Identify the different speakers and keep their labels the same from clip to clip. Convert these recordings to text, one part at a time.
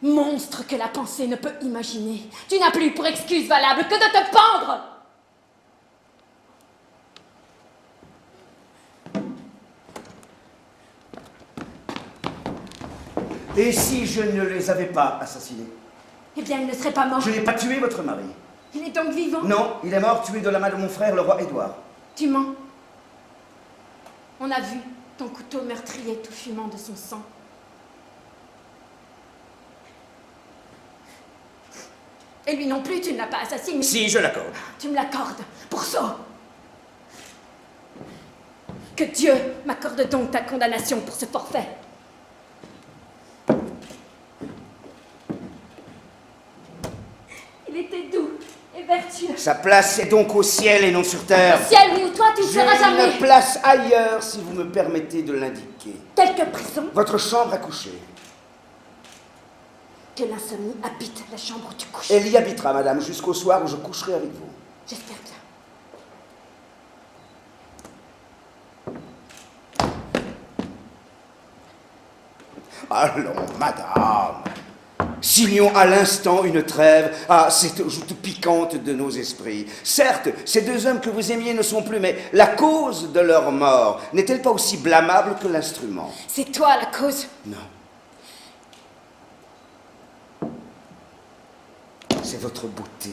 Speaker 1: Monstre que la pensée ne peut imaginer. Tu n'as plus pour excuse valable que de te pendre.
Speaker 2: Et si je ne les avais pas assassinés?
Speaker 1: Eh bien, il ne serait pas mort.
Speaker 2: Je n'ai pas tué votre mari.
Speaker 1: Il est donc vivant?
Speaker 2: Non, il est mort tué de la main de mon frère, le roi Édouard.
Speaker 1: Tu mens. On a vu ton couteau meurtrier tout fumant de son sang. Et lui non plus, tu ne l'as pas assassiné.
Speaker 2: Si, je l'accorde.
Speaker 1: Tu me l'accordes, pour ça. Que Dieu m'accorde donc ta condamnation pour ce forfait. Il était doux et vertueux.
Speaker 2: Sa place est donc au ciel et non sur terre.
Speaker 1: Au ciel, oui, où toi, tu ne seras
Speaker 2: J'ai
Speaker 1: jamais.
Speaker 2: une place ailleurs, si vous me permettez de l'indiquer.
Speaker 1: Telle que prison.
Speaker 2: Votre chambre à coucher.
Speaker 1: Que l'insomnie habite la chambre où tu couches.
Speaker 2: Elle y habitera, madame, jusqu'au soir où je coucherai avec vous.
Speaker 1: J'espère bien.
Speaker 2: Allons, madame, signons à l'instant une trêve à cette joute piquante de nos esprits. Certes, ces deux hommes que vous aimiez ne sont plus, mais la cause de leur mort n'est-elle pas aussi blâmable que l'instrument?
Speaker 1: C'est toi la cause.
Speaker 2: Non. C'est votre beauté.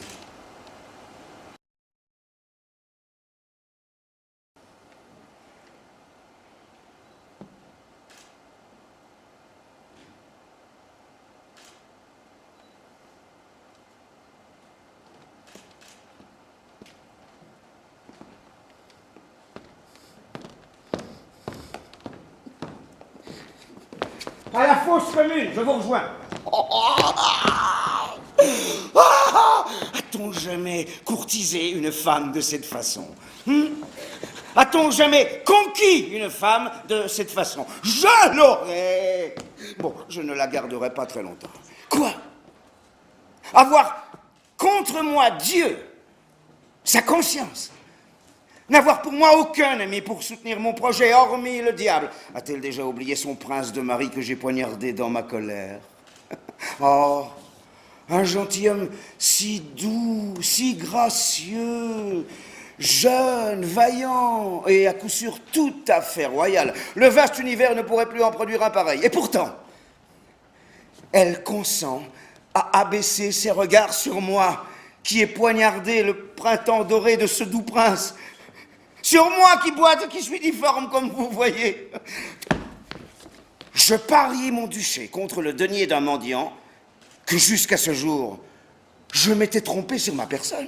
Speaker 2: À la fausse commune, je vous rejoins. A-t-on jamais courtisé une femme de cette façon? A-t-on jamais conquis une femme de cette façon? Je l'aurais. Bon, je ne la garderai pas très longtemps. Quoi? Avoir contre moi Dieu, sa conscience, n'avoir pour moi aucun ami pour soutenir mon projet, hormis le diable. A-t-elle déjà oublié son prince de mari que j'ai poignardé dans ma colère? Oh, un gentilhomme si doux, si gracieux, jeune, vaillant, et à coup sûr tout à fait royal. Le vaste univers ne pourrait plus en produire un pareil. Et pourtant, elle consent à abaisser ses regards sur moi, qui ai poignardé le printemps doré de ce doux prince. Sur moi qui boite et qui suis difforme, comme vous voyez. Je pariai mon duché contre le denier d'un mendiant que jusqu'à ce jour, je m'étais trompé sur ma personne.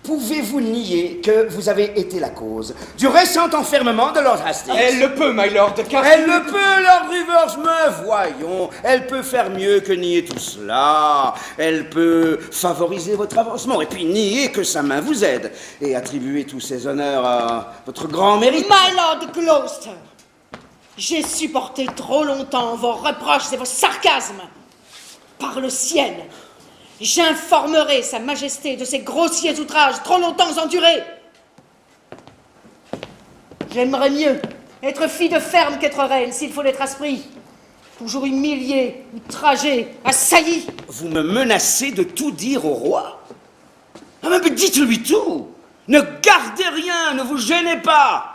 Speaker 2: Pouvez-vous nier que vous avez été la cause du récent enfermement de Lord Hastings?
Speaker 3: Elle le peut, my lord, car...
Speaker 2: Elle le peut, Lord Rivers, mais voyons, elle peut faire mieux que nier tout cela. Elle peut favoriser votre avancement, et puis nier que sa main vous aide, et attribuer tous ces honneurs à votre grand mérite.
Speaker 4: My lord Gloucester, j'ai supporté trop longtemps vos reproches et vos sarcasmes. Par le ciel, j'informerai sa majesté de ces grossiers outrages trop longtemps endurés. J'aimerais mieux être fille de ferme qu'être reine, s'il faut l'être asprit. Toujours humiliée, outragée, assaillie.
Speaker 2: Vous me menacez de tout dire au roi? Ah, mais dites-lui tout. Ne gardez rien, ne vous gênez pas.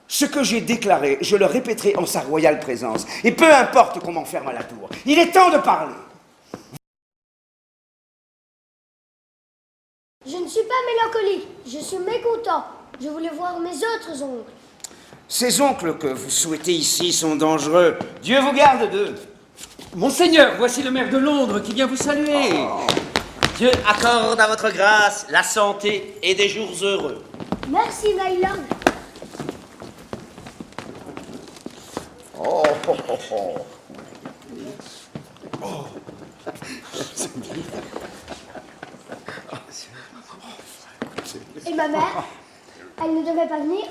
Speaker 2: Ce que j'ai déclaré, je le répéterai en sa royale présence. Et peu importe qu'on m'enferme à la tour. Il est temps de parler.
Speaker 5: Je ne suis pas mélancolique, je suis mécontent. Je voulais voir mes autres oncles.
Speaker 2: Ces oncles que vous souhaitez ici sont dangereux. Dieu vous garde d'eux.
Speaker 3: Monseigneur, voici le maire de Londres qui vient vous saluer.
Speaker 6: Dieu accorde à votre grâce la santé et des jours heureux.
Speaker 5: Merci, my lord.
Speaker 2: Oh, oh, oh, oh. Oh.
Speaker 5: Et ma mère? Elle ne devait pas venir?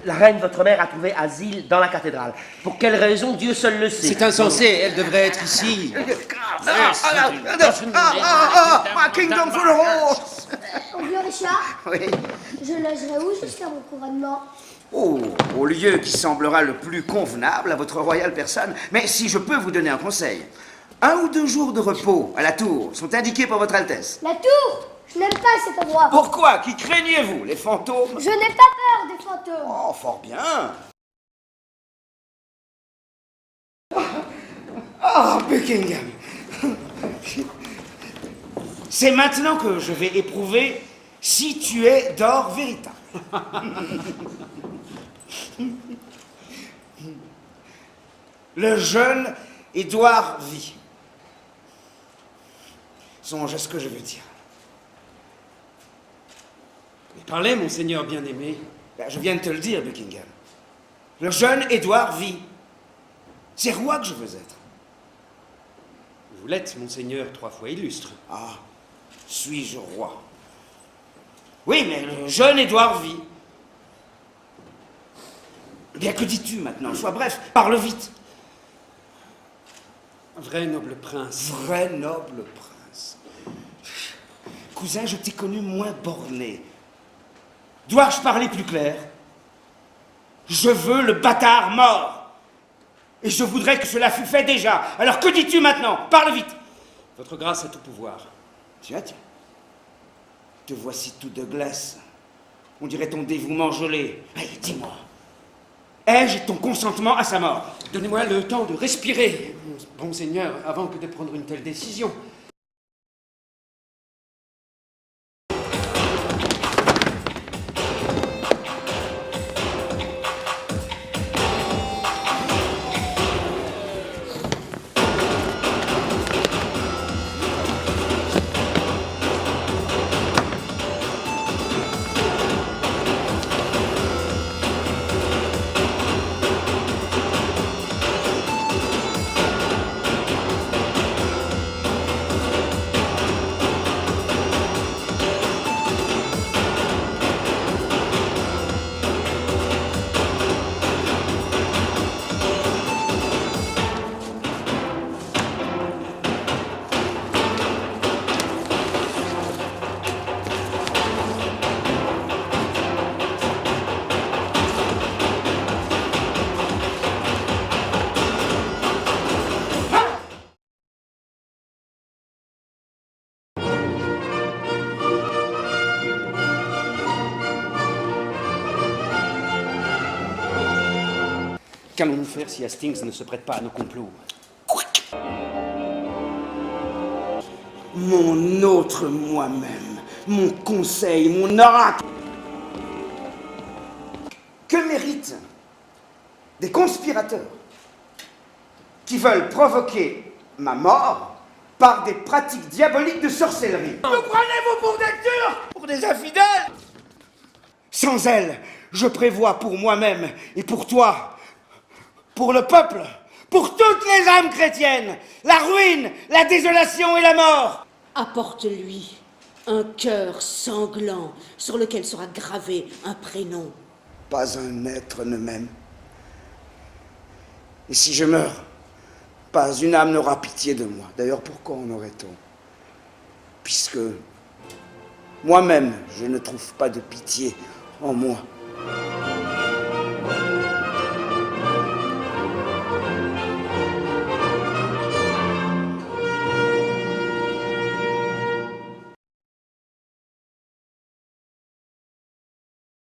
Speaker 6: La reine, votre mère, a trouvé asile dans la cathédrale. Pour quelle raison, Dieu seul le sait.
Speaker 3: C'est insensé, elle devrait être ici.
Speaker 2: My kingdom for a horse.
Speaker 5: Oncle Richard?
Speaker 2: Oui.
Speaker 5: Je logerai où jusqu'à mon couronnement?
Speaker 2: Oh, au lieu qui semblera le plus convenable à votre royale personne. Mais si je peux vous donner un conseil, 1 ou 2 jours de repos à la tour sont indiqués par votre Altesse.
Speaker 5: La tour? Je n'aime pas cet endroit.
Speaker 2: Pourquoi? Qui craignez-vous? Les fantômes?
Speaker 5: Je n'ai pas peur des fantômes.
Speaker 2: Oh, fort bien. Ah, Buckingham. C'est maintenant que je vais éprouver si tu es d'or véritable. Le jeune Édouard vit. Songe à ce que je veux dire.
Speaker 3: Parlez, monseigneur bien-aimé.
Speaker 2: Ben, je viens de te le dire, Buckingham. Le jeune Édouard vit. C'est roi que je veux être.
Speaker 3: Vous l'êtes, monseigneur, 3 fois illustre.
Speaker 2: Ah, suis-je roi? Oui, mais le jeune Édouard vit. Eh bien, que dis-tu maintenant? Sois bref, parle vite.
Speaker 3: Vrai noble prince.
Speaker 2: Vrai noble prince. Cousin, je t'ai connu moins borné. Dois-je parler plus clair? Je veux le bâtard mort. Et je voudrais que cela fût fait déjà. Alors que dis-tu maintenant? Parle vite.
Speaker 3: Votre grâce a tout pouvoir.
Speaker 2: Tiens, tiens. Te voici tout de glace. On dirait ton dévouement gelé. Allez, dis-moi. Ai-je ton consentement à sa mort?
Speaker 3: Donnez-moi le temps de respirer, monseigneur, avant que de prendre une telle décision. Qu'allons-nous faire si Hastings ne se prête pas à nos complots?
Speaker 2: Mon autre moi-même, mon conseil, mon oracle. Que méritent des conspirateurs qui veulent provoquer ma mort par des pratiques diaboliques de sorcellerie? Me prenez-vous pour des turcs? Pour des infidèles? Sans elle, je prévois pour moi-même et pour toi, pour le peuple, pour toutes les âmes chrétiennes, la ruine, la désolation et la mort.
Speaker 4: Apporte-lui un cœur sanglant sur lequel sera gravé un prénom.
Speaker 2: Pas un être ne m'aime. Et si je meurs, pas une âme n'aura pitié de moi. D'ailleurs, pourquoi en aurait-on? Puisque moi-même, je ne trouve pas de pitié en moi.